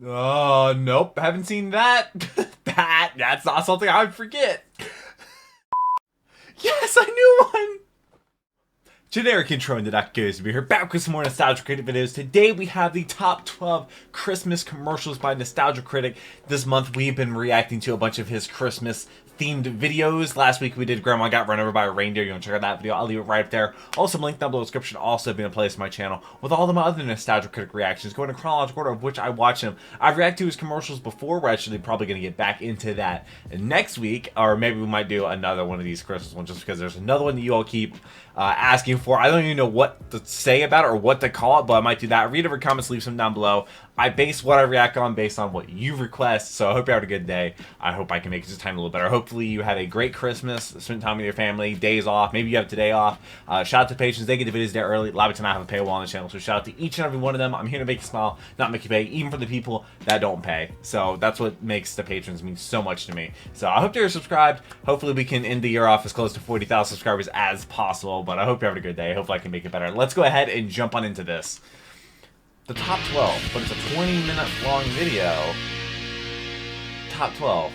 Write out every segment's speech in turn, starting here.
Oh, nope. Haven't seen that. That's not something I would forget. Yes, I knew one. Generic intro into theduckgoesmoo here, back with some more Nostalgia Critic videos. Today we have the top 12 Christmas commercials by Nostalgia Critic. This month we've been reacting to a bunch of his Christmas themed videos. Last week we did Grandma Got Run Over by a Reindeer. You want to check out that video, I'll leave it right up there. Also, link down below in the description, also being a place on my channel with all of my other Nostalgia Critic reactions, going in chronological order of which I watch them. I've reacted to his commercials before. We're actually probably going to get back into that next week, or maybe we might do another one of these Christmas ones, just because there's another one that you all keep asking for. I don't even know what to say about it or what to call it, but I might do that. Read every comments, leave some down below. I base what I react on based on what you request, so I hope you had a good day. I hope I can make it just time a little better. Hopefully you had a great Christmas, spent time with your family, days off, maybe you have today off. Shout out to patrons, they get the videos there early. Lobby tonight have a paywall on the channel, so shout out to each and every one of them. I'm here to make you smile, not make you pay, even for the people that don't pay. So that's what makes the patrons mean so much to me. So I hope you're subscribed. Hopefully we can end the year off as close to 40,000 subscribers as possible, but I hope you're having a good day. Hopefully I can make it better. Let's go ahead and jump on into this. The top 12, but it's a 20-minute long video. Top 12.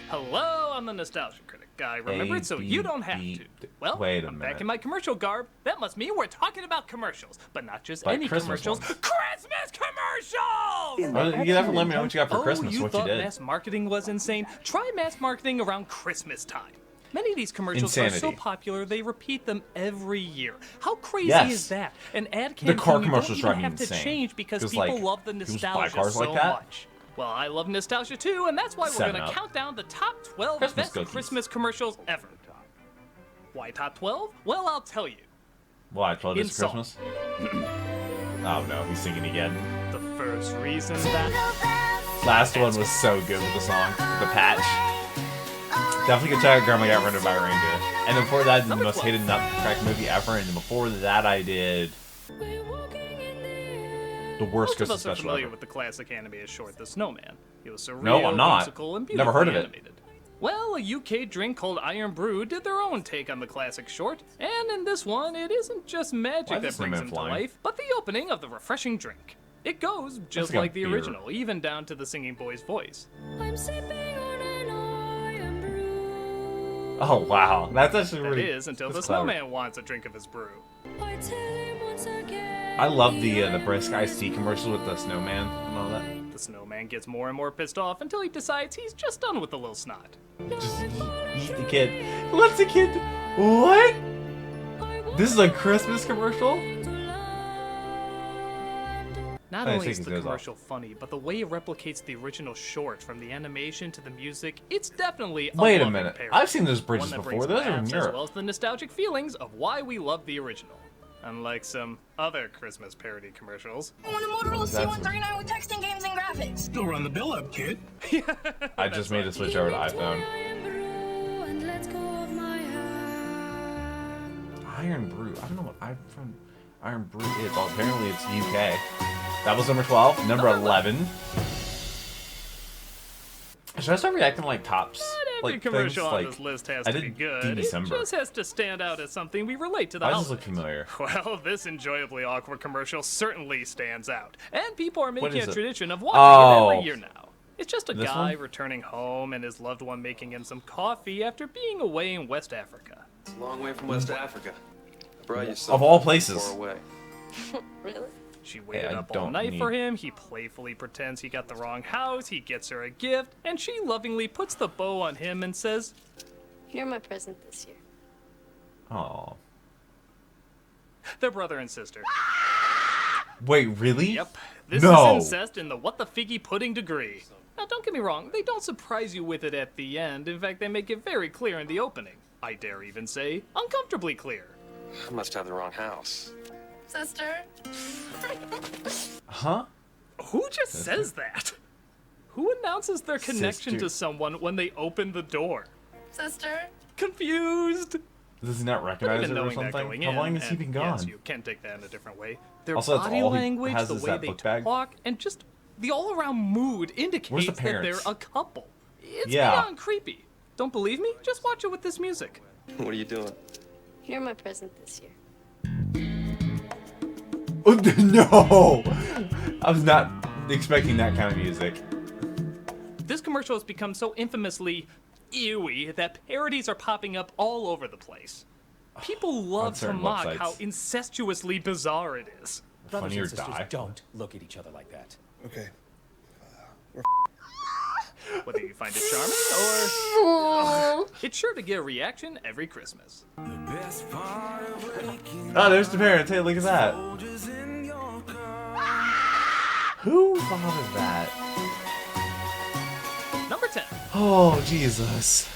Hello, I'm the Nostalgia Critic. I remembered so you don't have to. Well, wait a I'm minute. back in my commercial garb. That must mean we're talking about commercials, but not just any Christmas commercials. ones. Christmas commercials! Well, you never let me know what you got for Oh, Christmas, you what you thought did. mass marketing was insane? Try mass marketing around Christmas time. Many of these commercials are so Insanity. popular, they repeat them every year. How crazy Yes. is that? An ad The campaign car you commercials don't even drive me have to insane. change because 'Cause, people like, love the people just buy nostalgia cars so like that? much. Well, I love nostalgia too, and that's why we're going 7 to Up. count down the top 12 Christmas best cookies. Christmas commercials ever. Why top 12? Well, I'll tell you. Why, 12 days of Insult. Christmas? Oh no, he's singing again. The first reason that... Last one was so good with the song, the patch. Definitely go check out Grandma Got Run Over by a Reindeer. And then before that, I did the Number most 12. hated Nutcracker movie ever, and then before that I did the worst Most of Christmas us are special familiar ever. with the classic animated short, The Snowman. It was surreal, No, I'm not. whimsical, and Never heard of beautifully it. animated. Well, a UK drink called Iron Brew did their own take on the classic short, and in this one, it isn't just Why magic is that the brings snowman him to flying? life, but the opening of the refreshing drink. It goes just like a like the beer. original, even down to the singing boy's voice. I'm sipping on an iron brew. Oh wow, that's actually That really. is until the that's clever. snowman wants a drink of his brew. I tell him once again. I love the brisk iced tea commercial with the snowman and all that. The snowman gets more and more pissed off until he decides he's just done with the little snot. Just eat the kid. Let's the kid. What? This is a Christmas commercial? Not Oh, only take is his the nose off. commercial funny, but the way it replicates the original short, from the animation to the music, it's definitely a Wait a loving minute. parody. I've seen those One bridges that before. brings Those are in laughs as Europe. well as the nostalgic feelings of why we love the original. Unlike some other Christmas parody commercials. I want a Motorola C139 with texting, games, and graphics. Still run the bill up, kid. I just made a switch over to iPhone. Iron brew and let go of my hand. Iron Brew. I don't know what Iron Brew is. Well, apparently it's UK. That was number 12. Number 11. Should I start reacting like tops? Not every Like commercial things on like this list has I to be did good. December. It just has to stand out as something we relate to the Why does holidays. this look familiar? Well, this enjoyably awkward commercial certainly stands out. And people are What making is a it? tradition of watching it every Oh. year now. It's just a This guy one? returning home and his loved one making him some coffee after being away in West Africa. It's a long way from West Africa. I brought you Of something all places. far away. Really? She waited I up all don't night for need- him, he playfully pretends he got the wrong house, he gets her a gift, and she lovingly puts the bow on him and says, You're my present this year. Oh. they're brother and sister. Wait, really? Yep, this No. is incest in the what the figgy pudding degree. Now don't get me wrong, they don't surprise you with it at the end, in fact they make it very clear in the opening. I dare even say, uncomfortably clear. I must have the wrong house. Sister. Huh? Who just says that? Who announces their connection Sister. to someone when they open the door? Sister. Confused! Does he not recognize Even it or knowing that something? going How in, long has he and been gone? yes, you can take that in a different way. Their Also, that's body all he language, has the is way that they book bag? talk, and just the all-around mood indicates that they're parents? a couple. It's Yeah. beyond creepy. Don't believe me? Just watch it with this music. What are you doing? You're my present this year. Oh, no! I was not expecting that kind of music. This commercial has become so infamously ewy that parodies are popping up all over the place. People love to certain mock websites. how incestuously bizarre it is. Funny or Brothers and sisters, die. don't look at each other like that. Okay. Whether you find it charming or it's sure to get a reaction every Christmas. Oh, there's the parents. Hey, look at that. Who thought of that? Number 10. Oh, Jesus.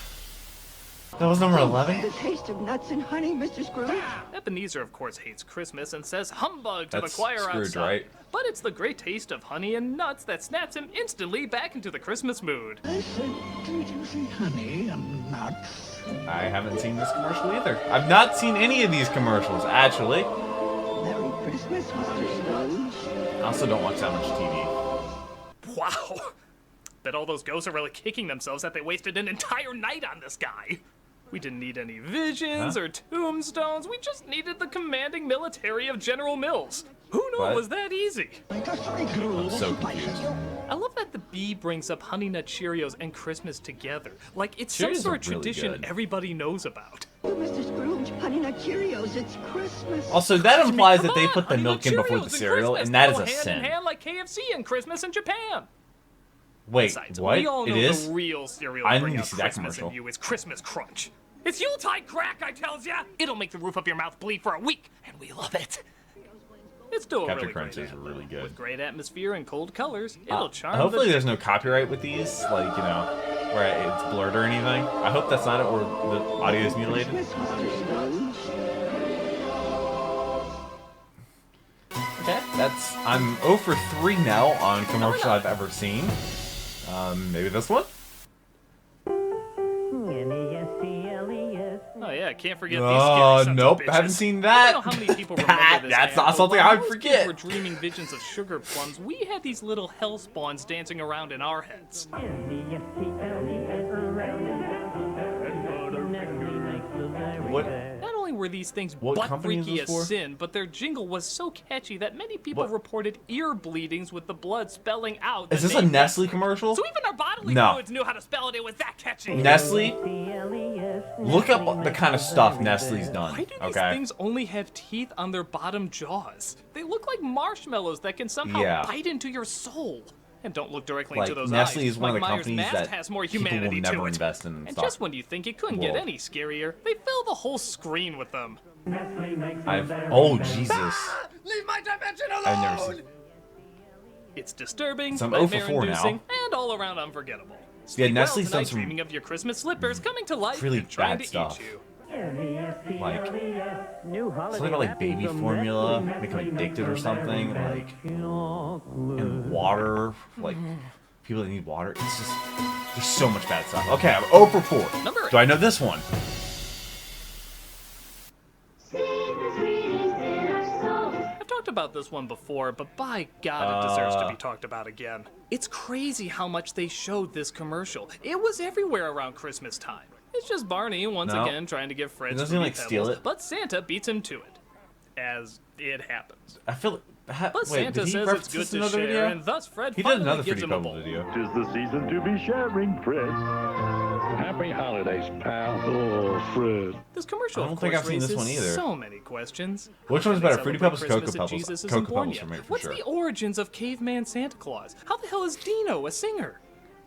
That was number 11? The taste of nuts and honey, Mr. Scrooge. Ebenezer, of course, hates Christmas and says humbug to That's the choir Scrooge, outside. right? But it's the great taste of honey and nuts that snaps him instantly back into the Christmas mood. I said, did you see honey and nuts? I haven't seen this commercial either. I've not seen any of these commercials, actually. Merry Christmas, Mr. Scrooge. I also don't watch that much TV. Wow. Bet all those ghosts are really kicking themselves that they wasted an entire night on this guy. We didn't need any visions or tombstones. We just needed the commanding military of General Mills. Who knew What? it was that easy? I'm so confused. I love that the bee brings up Honey Nut Cheerios and Christmas together. Like it's Cheerios some sort of are really tradition good. everybody knows about. Oh, Mr. Scrooge, Honey Nut Cheerios, it's Christmas. Also, that implies that they Come put on, the Honey milk Nut in before Cheerios the cereal, Christmas and that go is a hand sin. in hand like KFC and Christmas in Japan. Wait, Besides, what? we all know It is? the real cereal I to didn't bring even out see that Christmas commercial. in you is Christmas Crunch. It's Yuletide crack, I tells ya! It'll make the roof of your mouth bleed for a week, and we love it. It's still a Captain really Crunch great is ad. really good. With great atmosphere and cold colors, it'll charm Hopefully the... there's no copyright with these, like, you know, where it's blurred or anything. I hope that's not it, or the audio is mutilated. Christmas, Mr. Scrooge. Okay, I'm 0 for 3 now on commercial I've ever seen. Maybe this one? Oh yeah, can't forget these Oh, scary sons of nope, bitches. haven't seen I that. don't know how many people remember this That's ad, not but something while I would most forget. kids were dreaming visions of sugar plums, we had these little hell spawns dancing around in our heads. What? Not only were these things What butt company is freaky this as for? sin, but their jingle was so catchy that many people What? reported ear bleedings with the blood spelling out. Is the this a name. Nestle commercial? So even our bodily No. fluids knew how to spell it. It was that catchy. Nestle? Look up the kind of stuff Nestle's done, Why do these okay? things only have teeth on their bottom jaws? They look like marshmallows that can somehow Yeah. bite into your soul. And don't look directly Like, into those Nestle eyes. is one of the Mike Myers' companies mask that has more people will humanity never to it. invest in And stock just when you think it couldn't get world. any scarier, they fill the whole screen with them. Oh, Jesus. Leave my dimension alone! I've never seen... It's disturbing, So I'm 0 for 4 nightmare-inducing, now. and all around unforgettable. Yeah, Sleep Nestle's well done tonight, some dreaming of your Christmas slippers coming to life really and trying bad to stuff. eat you. Like, something about like baby formula, make them addicted or something, like, and water, like, people that need water. It's just, there's so much bad stuff. Okay, I'm 0 for 4. Number 8. Do I know this one? I've talked about this one before, but by God, it deserves to be talked about again. It's crazy how much they showed this commercial. It was everywhere around Christmas time. It's just Barney once No. again trying to give Fred Doesn't he, like, Fruity steal Pebbles, it? but Santa beats him to it, as it happens. I feel like, But wait, Santa did he says reference it's good this to in another share, video? and thus Fred He did finally another gives Fruity him a Pebbles bowl. video. 'Tis the season to be sharing, Fred. Happy holidays, pal. Oh, Fred. This commercial, I don't of think course, I've seen this raises one either. so many questions. Which How one's can they better, Fruity celebrate Pebbles or Christmas Cocoa if Pebbles? Jesus isn't Cocoa born Pebbles yet? for me, for What's sure. the origins of caveman Santa Claus? How the hell is Dino a singer?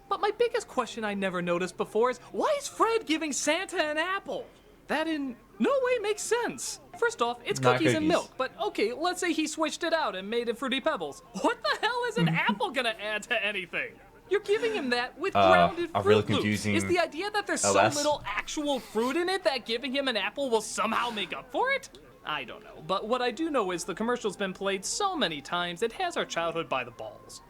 But my biggest question I never noticed before is, why is Fred giving Santa an apple? That in no way makes sense. First off, it's Not cookies and cookies. milk, but okay, let's say he switched it out and made it Fruity Pebbles. What the hell is an apple gonna add to anything? You're giving him that with grounded a Fruit really Loops. confusing Is the idea that there's so OS? little actual fruit in it that giving him an apple will somehow make up for it? I don't know, but what I do know is the commercial's been played so many times it has our childhood by the balls.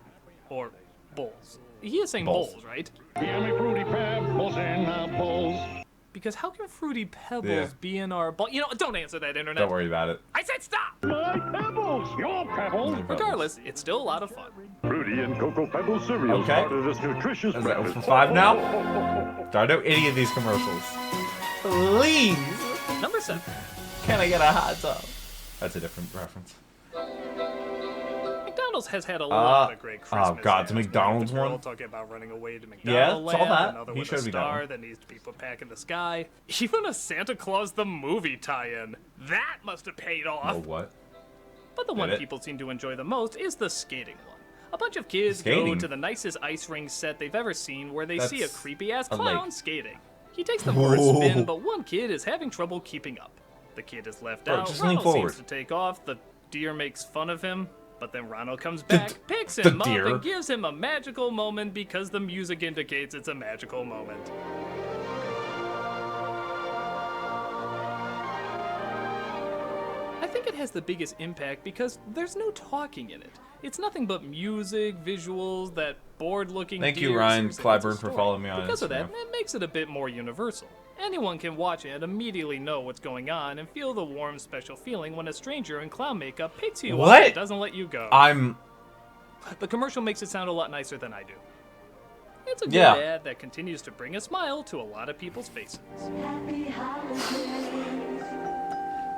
Or bowls. He is saying Bowls. bowls, right? Give me fruity pebbles in our bowls. Because how can Fruity Pebbles Yeah. be in our bowl? You know, don't answer that, Internet. Don't worry about it. I said stop! My pebbles, your pebbles. Regardless, it's still a lot of fun. Fruity and Cocoa Pebbles cereal, Okay. part of this nutritious Is that breakfast. for 5 now? Do I know any of these commercials? Please! Number 7. Can I get a hot tub? That's a different reference. McDonald's McDonald's has had a lot of great Christmas oh god, ads. the McDonald's The girl one? talking about running away to Yeah, McDonald's saw that. another He with showed a me that star one. that needs to be put back in the sky. Even a Santa Claus the movie tie-in. That must have paid off. Oh, what? But the Did one it? people seem to enjoy the most is the skating one. A bunch of kids go Skating? to the nicest ice rink set they've ever seen where they see a That's creepy-ass a clown lake. skating. He takes them for a spin, Whoa. but one kid is having trouble keeping up. The kid is left Bro, out. just lean Ronald forward. seems to take off. The deer makes fun of him, but then Ronald comes back, picks the him up, deer? and gives him a magical moment because the music indicates it's a magical moment. I think it has the biggest impact because there's no talking in it. It's nothing but music, visuals, that bored-looking Thank you, deer Ryan serves it as a Clyburn, for story. following me on Because of that, Instagram. it makes it a bit more universal. Anyone can watch it and immediately know what's going on and feel the warm, special feeling when a stranger in clown makeup picks you up What? and doesn't let you go. I'm... The commercial makes it sound a lot nicer than I do. It's a good Yeah. ad that continues to bring a smile to a lot of people's faces.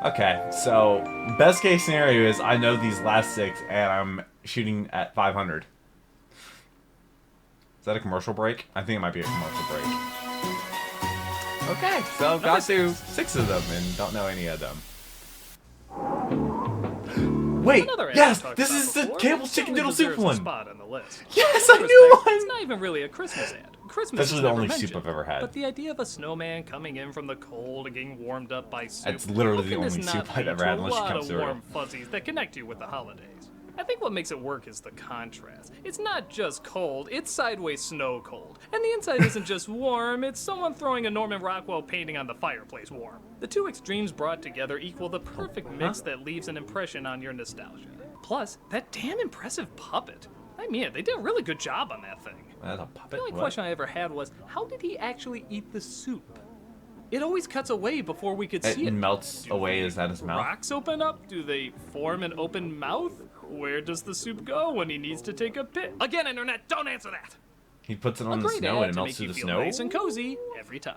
Okay, so best case scenario is I know these last 6 and I'm shooting at 500. Is that a commercial break? I think it might be a commercial break. Okay, so got through 6 of them and don't know any of them. Wait, Another ad yes, I talked this about is the before, cable but chicken certainly noodle soup deserves a one. spot on the list. Yes, In I some knew respects, one. It's not even really a Christmas ad. Christmas This is is the never only soup mentioned, I've ever had. But the idea of a snowman coming in from the cold and getting warmed up by soup. That's literally how the can this only not soup I've lead ever to had unless you a lot count of cereal. warm fuzzies that connect you with the holidays. I think what makes it work is the contrast. It's not just cold, it's sideways snow cold. And the inside isn't just warm, it's someone throwing a Norman Rockwell painting on the fireplace warm. The two extremes brought together equal the perfect mix that leaves an impression on your nostalgia. Plus, that damn impressive puppet. I mean, they did a really good job on that thing. That's a puppet? The only What? question I ever had was, how did he actually eat the soup? It always cuts away before we could see It it. melts Do away, the is that his mouth? Rocks open up? Do they form an open mouth? Where does the soup go when he needs to take a pit? Again, internet, don't answer that! He puts it A on the great snow ad and it to melts make through you the feel snow? nice and cozy every time.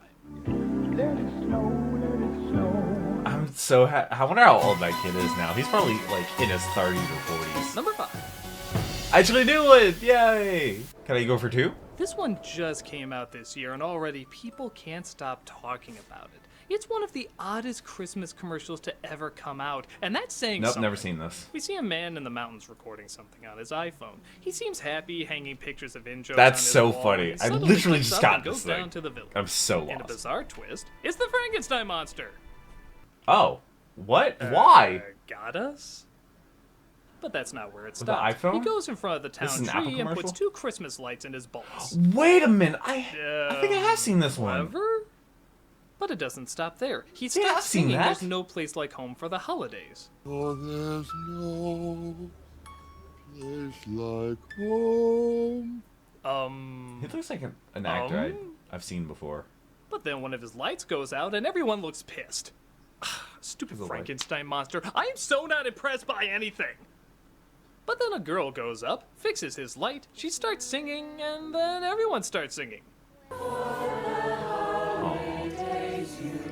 Let it snow, let it snow. I'm so I wonder how old that kid is now. He's probably like in his 30s or 40s. Number 5. I actually knew it! Yay! Can I go for 2? This one just came out this year, and already people can't stop talking about it. It's one of the oddest Christmas commercials to ever come out, and that's saying Nope, something. never seen this. We see a man in the mountains recording something on his iPhone. He seems happy, hanging pictures of in-jokes That's on his so wall, funny. and I suddenly literally picks just up got and goes this thing. down to the village. I'm so In a lost. bizarre twist, it's the Frankenstein monster. Oh. What? Why? Got us? But that's not where it the stops. iPhone? He goes in front of the This is town an Apple tree and puts commercial? 2 Christmas lights in his bulbs. Wait a minute. I think I have seen this one. Clever? But it doesn't stop there. He Yeah, starts I've seen singing that. There's No Place Like Home for the Holidays. Oh, there's no place like home. He looks like an actor I've seen before. But then one of his lights goes out and everyone looks pissed. Stupid Light. Frankenstein monster. I am so not impressed by anything. But then a girl goes up, fixes his light, she starts singing, and then everyone starts singing.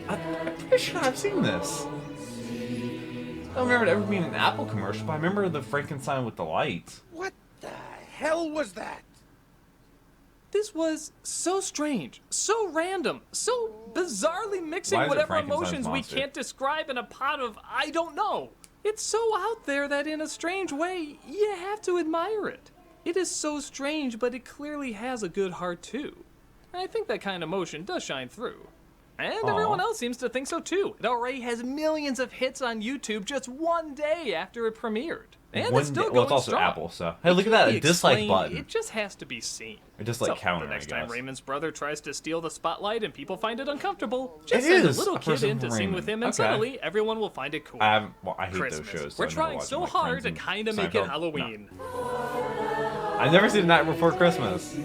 I'm pretty sure I've seen this. I don't remember it ever being an Apple commercial, but I remember the Frankenstein with the lights. What the hell was that? This was so strange, so random, so bizarrely mixing Why is it whatever Frankenstein's emotions we monster? can't describe in a pot of I don't know. It's so out there that in a strange way, you have to admire it. It is so strange, but it clearly has a good heart too. And I think that kind of emotion does shine through. And everyone else seems to think so too. It already has millions of hits on YouTube just one day after it premiered. And One it's still day- going well, it's also strong. Apple, so hey, It look at can't that, be a dislike explained, button. It just has to be seen. A dislike So, counter, the next I time guess. Raymond's brother tries to steal the spotlight and people find it uncomfortable, just It send is a little a kid person in to from sing with Raymond. him, and Okay. suddenly everyone will find it cool. I hate Christmas. those shows. So We're I never trying watch so them, like hard Friends to and kind of make it Seinfeld. Halloween. No. I've never seen Night Before Christmas.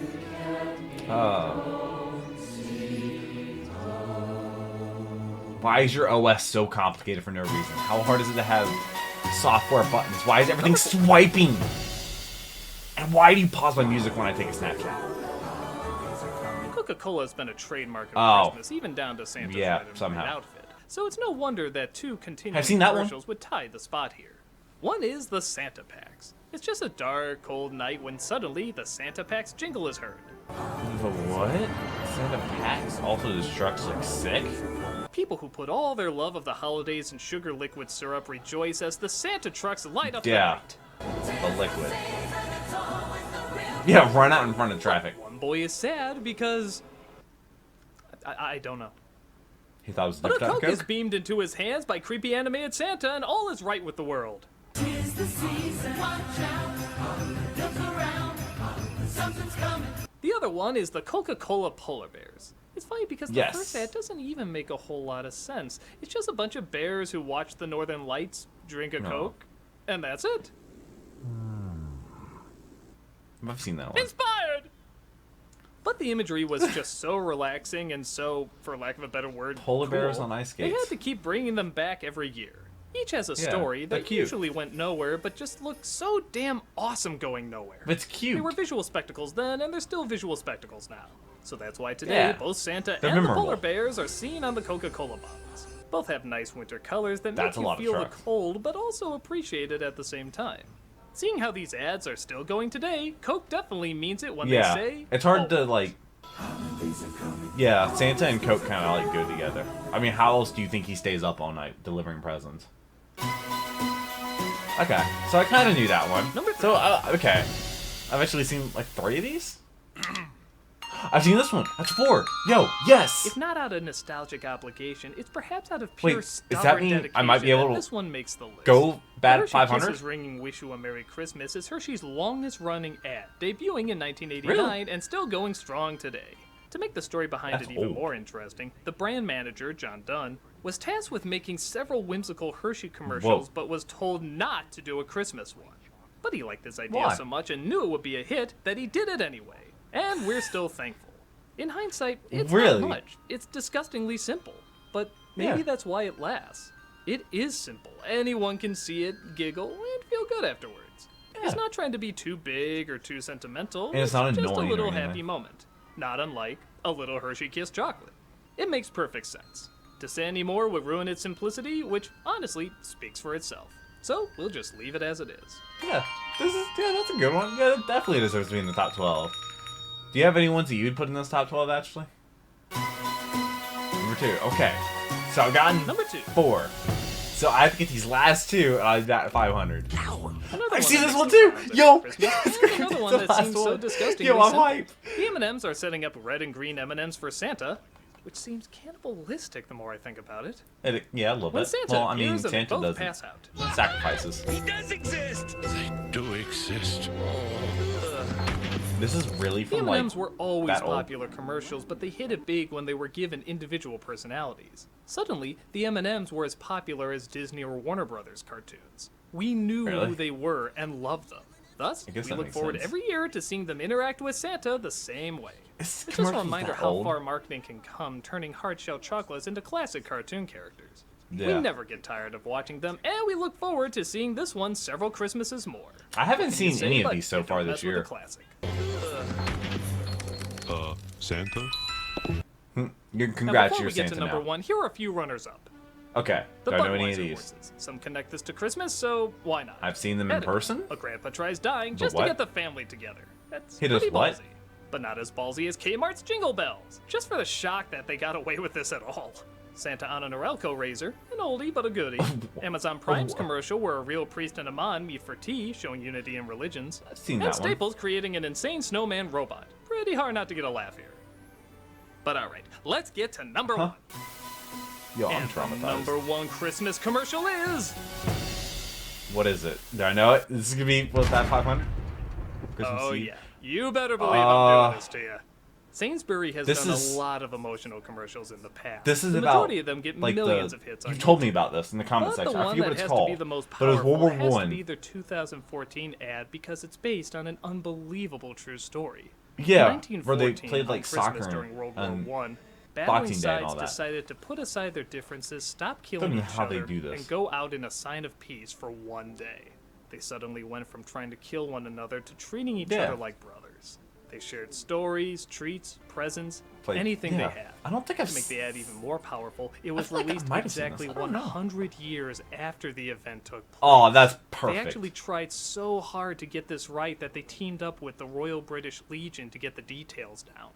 Why is your OS so complicated for no reason? How hard is it to have software buttons? Why is everything swiping? And why do you pause my music when I take a Snapchat? Coca-Cola has been a trademark of Oh. Christmas, even down to Santa's Yeah, red and somehow. white outfit. So it's no wonder that 2 continuing I've seen that one. commercials would tie the spot here. One is the Santa packs. It's just a dark, cold night when suddenly the Santa Pack's jingle is heard. The what? Santa Packs also destructs like sick? People who put all their love of the holidays in sugar liquid syrup rejoice as the Santa trucks light up the Yeah. night. The liquid. Yeah, run out in front of traffic. One boy is sad because... I don't know. He thought it was But a dipped out Coke is Coke? beamed into his hands by creepy animated Santa, and all is right with the world. The other one is the Coca-Cola Polar Bears. It's funny because the Yes. first ad doesn't even make a whole lot of sense. It's just a bunch of bears who watch the Northern Lights, drink a No. Coke, and that's it. I've seen that one. Inspired! But the imagery was just so relaxing and so, for lack of a better word, Polar bears cool. on ice They skates. had to keep bringing them back every year. Each has a Yeah, story they're that cute. usually went nowhere, but just looked so damn awesome going nowhere. But it's They cute. were visual spectacles then, and they're still visual spectacles now. So that's why today, Yeah, both Santa they're and the memorable. polar bears are seen on the Coca-Cola bottles. Both have nice winter colors that That's a make you lot of feel the truck. cold, but also appreciate it at the same time. Seeing how these ads are still going today, Coke definitely means it when Yeah. they say, It's hard "Oh." to like. Yeah, Santa and Coke kind of like go together. I mean, how else do you think he stays up all night delivering presents? Okay, so I kind of knew that one. So, okay. I've actually seen like 3 of these? I've seen this one. That's 4. Yo, yes! If not out of nostalgic obligation, it's perhaps out of Wait, pure does that stubborn mean dedication I might be able that to this one makes the list. go bat Hershey 500? Kisses Ringing Wish You a Merry Christmas is Hershey's longest-running ad, debuting in 1989 and still going strong today. To make the story behind That's it even old. more interesting, the brand manager, John Dunn, was tasked with making several whimsical Hershey commercials, Whoa. but was told not to do a Christmas one. But he liked this idea Why? so much and knew it would be a hit that he did it anyway. And we're still thankful. In hindsight, it's Really? not much. It's disgustingly simple. But maybe Yeah. that's why it lasts. It is simple. Anyone can see it, giggle, and feel good afterwards. Yeah. It's not trying to be too big or too sentimental. And it's not just annoying a or little anything. happy moment. Not unlike a little Hershey Kiss chocolate. It makes perfect sense. To say any more would ruin its simplicity, which honestly speaks for itself. So we'll just leave it as it is. Yeah, that's a good one. Yeah, that definitely deserves to be in the top 12. Do you have any ones that you'd put in this top 12, actually? Number 2. Okay. So I've gotten Number 2. 4. So I have to get these last 2, and I got 500. Another I've one seen that this makes one the too! rounds Yo! every Christmas, and another one The that last seems so one. disgustingly Yo, I'm simple. hype. The M&Ms are setting up red and green M&Ms for Santa, which seems cannibalistic the more I think about it. Yeah, a little When bit. Santa Well, I mean, appears and they Santa both doesn't. pass out. Sacrifices. He does exist! They do exist. This is really The from like M&Ms were always that old. popular commercials, but they hit it big when they were given individual personalities. Suddenly, the M&Ms were as popular as Disney or Warner Brothers cartoons. We knew Really? who they were and loved them. Thus, I guess we that look makes forward sense. every year to seeing them interact with Santa the same way. Is It's just a commercials reminder that how old? far marketing can come, turning hard-shell chocolates into classic cartoon characters. Yeah. We never get tired of watching them, and we look forward to seeing this one several Christmases more. I haven't What can you seen say, any of but these so you far don't this mess with year. a classic. Santa? Congrats, Now, before you're we get Santa to number now. 1, here are a few runners-up. Okay, The don't know any of Budweiser these. horses. Some connect this to Christmas, so why not? I've seen them in Edible. person. A grandpa tries dying The just what? to get the family together. That's He does pretty what? ballsy. But not as ballsy as Kmart's Jingle Bells. Just for the shock that they got away with this at all. Santa on a Norelco razor, an oldie but a goodie. Amazon Prime's commercial where a real priest and a mon meet for tea, showing unity in religions. I've seen And that one. Staples creating an insane snowman robot. Pretty hard not to get a laugh here. But alright, let's get to number 1. Yo, I'm And the traumatized. number 1 Christmas commercial is... What is it? Do I know it? This is gonna be what's that 500? Christmas Oh Eve? yeah, you better believe I'm doing this to you. Sainsbury has This done is- a lot of emotional commercials in the past. This is the about majority of them get like millions the. of hits on You told YouTube. me about this in the comment But the section. I one forget that what it's has called. to be the most But it was powerful World War has to One. be their 2014 ad because it's based on an unbelievable true story. Yeah, In where they 1914, played on like soccer Christmas during World War and One, battling Boxing Day and all sides that. decided to put aside their differences, stop killing Don't know each how they other, do this. and go out in a sign of peace for one day. They suddenly went from trying to kill one another to treating each Yeah. other like brothers. They shared stories, treats, presents, Like, anything yeah. they had. I don't think I've To make the ad even more powerful, it I was feel like I released might have seen exactly this. I don't know. 100 years after the event took place. Oh, that's perfect. They actually tried so hard to get this right that they teamed up with the Royal British Legion to get the details down.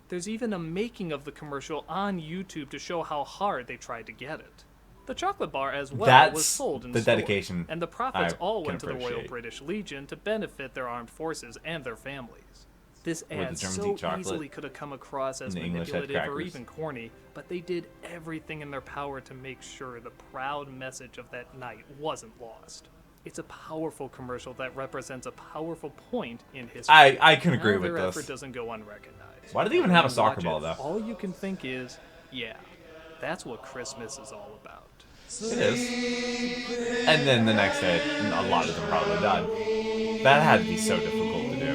There's even a making of the commercial on YouTube to show how hard they tried to get it. The chocolate bar as well That's was sold in the store, dedication and the profits I all can went to the Royal appreciate. British Legion to benefit their armed forces and their families. This Where the ad Germans so eat chocolate easily could have come across as and the English had manipulative or crackers. even corny, but they did everything in their power to make sure the proud message of that night wasn't lost. It's a powerful commercial that represents a powerful point in history. I can agree Now with their this. effort doesn't go unrecognized. Why do they even When have a you soccer watch ball, it, though? All you can think is, yeah, that's what Christmas is all about. It is. And then the next day, a lot of them probably died. That had to be so difficult to do.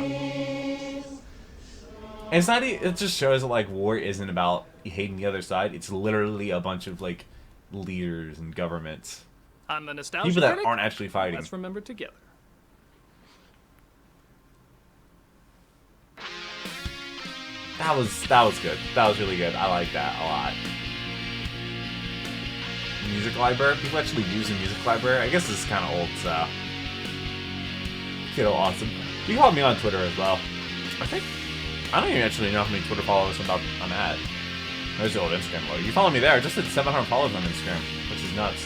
And it's not. It just shows that like war isn't about hating the other side. It's literally a bunch of like leaders and governments, On the Nostalgia people that Critic, aren't actually fighting. let's remember together. That was good. That was really good. I like that a lot. Music library. People actually use a music library. I guess this is kind of old, so. Kiddo awesome. You can follow me on Twitter as well. I don't even actually know how many Twitter followers I'm at. There's the old Instagram logo. You follow me there. I just did 700 followers on Instagram, which is nuts.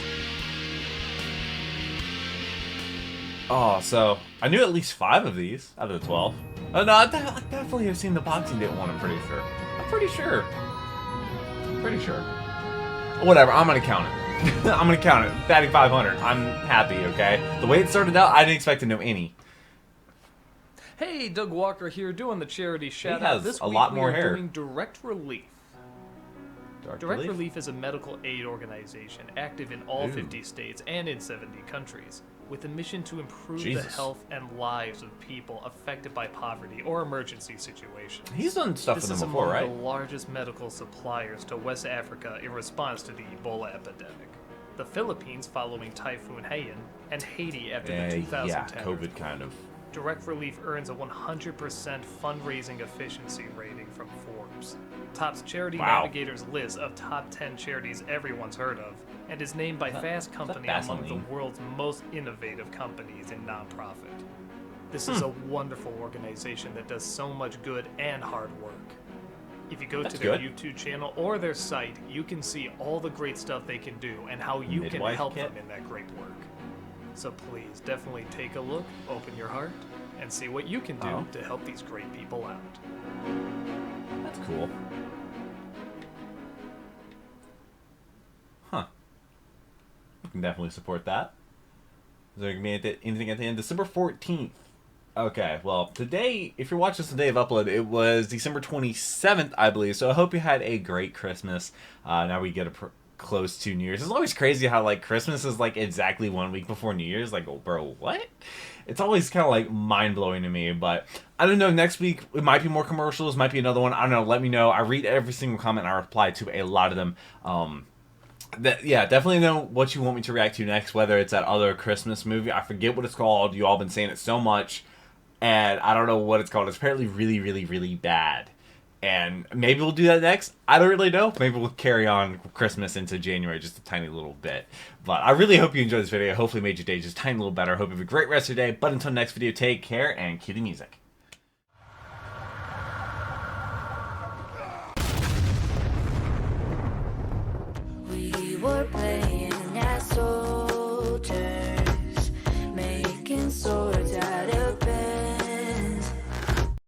Oh, so I knew at least 5 of these out of the 12. Oh no, I definitely have seen the Boxing Day one. I'm pretty sure. Whatever. I'm gonna count it. I'm gonna count it. Batting 500. I'm happy. Okay. The way it started out, I didn't expect to know any. Hey, Doug Walker here, doing the charity shout out. has This a week lot we more are hair. doing Direct Relief. Direct Relief is a medical aid organization active in all 50 states and in 70 countries, with a mission to improve the Jesus. health and lives of people affected by poverty or emergency situations. He's done stuff This with is them before, among right? the largest medical suppliers to West Africa in response to the Ebola epidemic. The Philippines following Typhoon Haiyan, and Haiti after the 2010 yeah, COVID kind of. Direct Relief earns a 100% fundraising efficiency rating from Forbes, tops Charity Wow. Navigator's list of top 10 charities everyone's heard of, and is named by Fast Company among the Vaseline? world's most innovative companies in nonprofit. This is a wonderful organization that does so much good and hard work. If you go That's to their good. YouTube channel or their site, you can see all the great stuff they can do and how you can Midwife help kit? them in that great work. So please, definitely take a look, open your heart, and see what you can do Oh. to help these great people out. That's cool. Huh. I can definitely support that. Is there gonna be anything at the end? December 14th. Okay, well, today, if you're watching this the day of upload, it was December 27th, I believe. So I hope you had a great Christmas. Now we get close to New Year's. It's always crazy how, like, Christmas is, like, exactly 1 week before New Year's. Like, oh, bro, what? It's always kind of, like, mind-blowing to me. But I don't know, next week, it might be more commercials, might be another one. I don't know, let me know. I read every single comment, and I reply to a lot of them. Yeah, definitely know what you want me to react to next, whether it's that other Christmas movie. I forget what it's called. You all been saying it so much, and I don't know what it's called. It's apparently really, really, really bad. And maybe we'll do that next. I don't really know. Maybe we'll carry on Christmas into January just a tiny little bit. But I really hope you enjoyed this video. Hopefully it made your day just a tiny little better. I hope you have a great rest of your day. But until next video, take care and cue the music.